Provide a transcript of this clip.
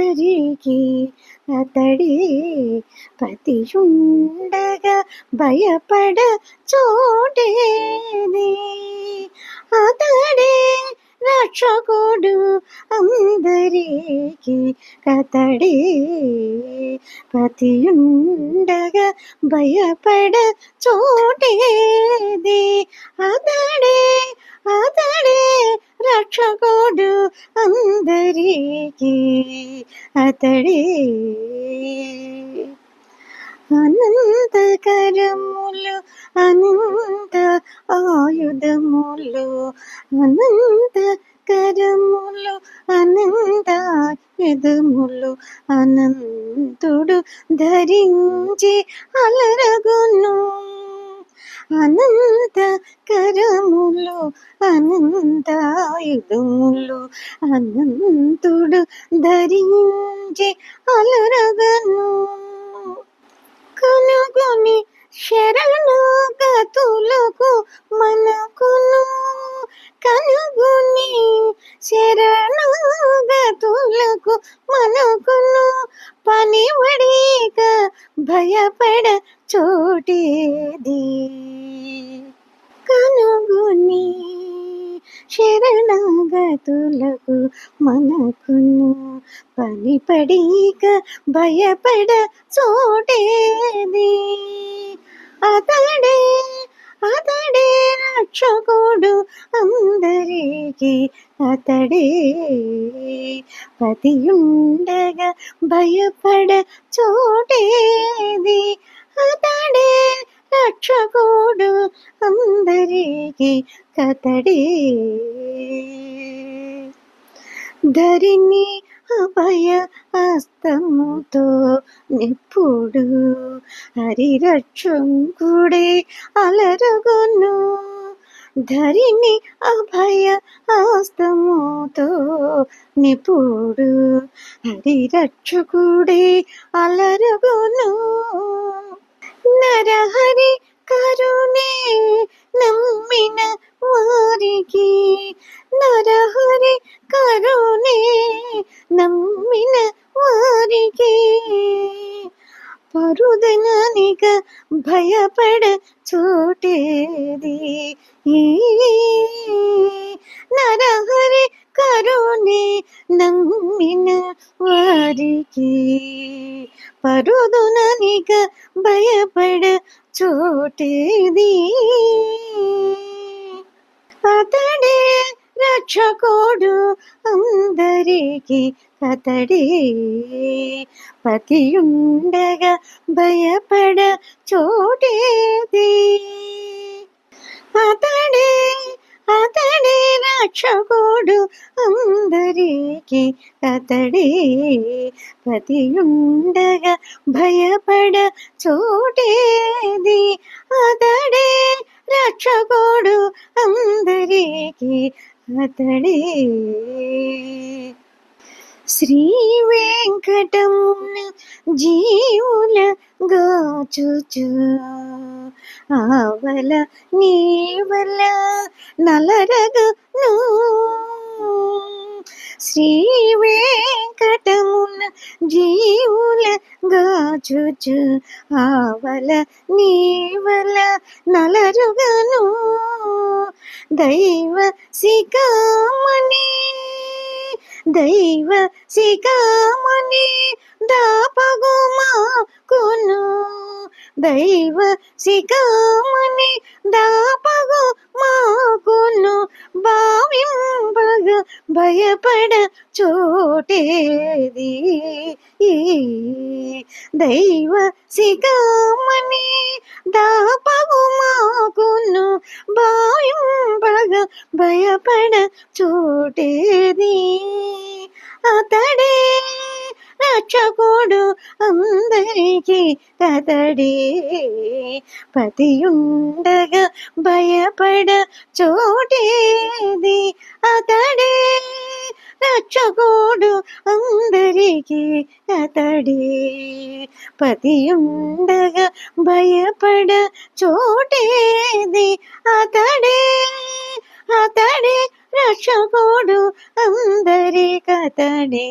అందరికీ అతడే పతియుండగా భయపడ చోటేది. అతడే రక్షకుడు అందరికీ కతడే పతియుండగా భయపడ చోటేది. అతడే అతడే రక్షకుడు అందరికీ అతడే. అనంతకరములు అనంత ఆయుధములు, అనంతకరములు అనంత ఆయుధములు అనంతుడు ధరించి అలరగును. అనంత కరములు అనంత ఆయుధములు అనంతుడు ధరించి అలరగను. కనుగొని శరణాగతులకు మనకును, కనుగొని శరణాగతులకు మనకును పనివడేక భయపడ చోటేది. కనుగొని శరణాగతులకు మనకును పనిపడేక భయపడ చోటేది. అతడే అతడే రక్షకుడు అందరికీ అతడే పతియుండగా భయపడ చోటేది. అతడే రక్షకుడు అందరికీ కతడే. ధరిని అభయ హస్తముతో నిప్పుడు హరిరక్షకుడే అలరగును. ధరిని అభయ హస్తముతో నిప్పుడు హరిరక్షకుడే అలరగును. నరహరి కరుణే నమ్మిన వారికి, నరహరి కరుణే నమ్మిన వారికి పరుదనానిక భయపడ చోటేది. నరహరి కరుణే నమ్మిన వారికి పరుదనానిక భయపడ చోటేది. అతడే రక్షకుడు అందరికీ కతడే పతియుండగా భయపడ చోటేది. అతడే అతడే రక్షకుడు అందరికీ అతడే పతియుండగా భయపడ చోటేది. అతడే రక్షకుడు అందరికీ అతడే. శ్రీ వెంకటమున జీవుల గాచుచు ఆవల నీవల నలరగను. శ్రీ వెంకటమున జీవుల గాచుచు ఆవల నీవల నలరుగను. దైవ శిఖామణి దైవ శిఖామణి దాపగుమా కొను. దైవ శిఖామణి దాపగు మాకును భావింపగ భయపడ చోటేది. దైవ శిఖామణి దాపగు మాకును భావింపగ భయపడ చోటేది. అతడే రక్షకుడు అందరికీ కతడే పతియుండగా భయపడ చోటేది. అతడే రక్షకుడు అందరికీ అతడే పతియుండగా భయపడ చోటేది. అతడే అతడే రక్షకుడు అందరికతడే.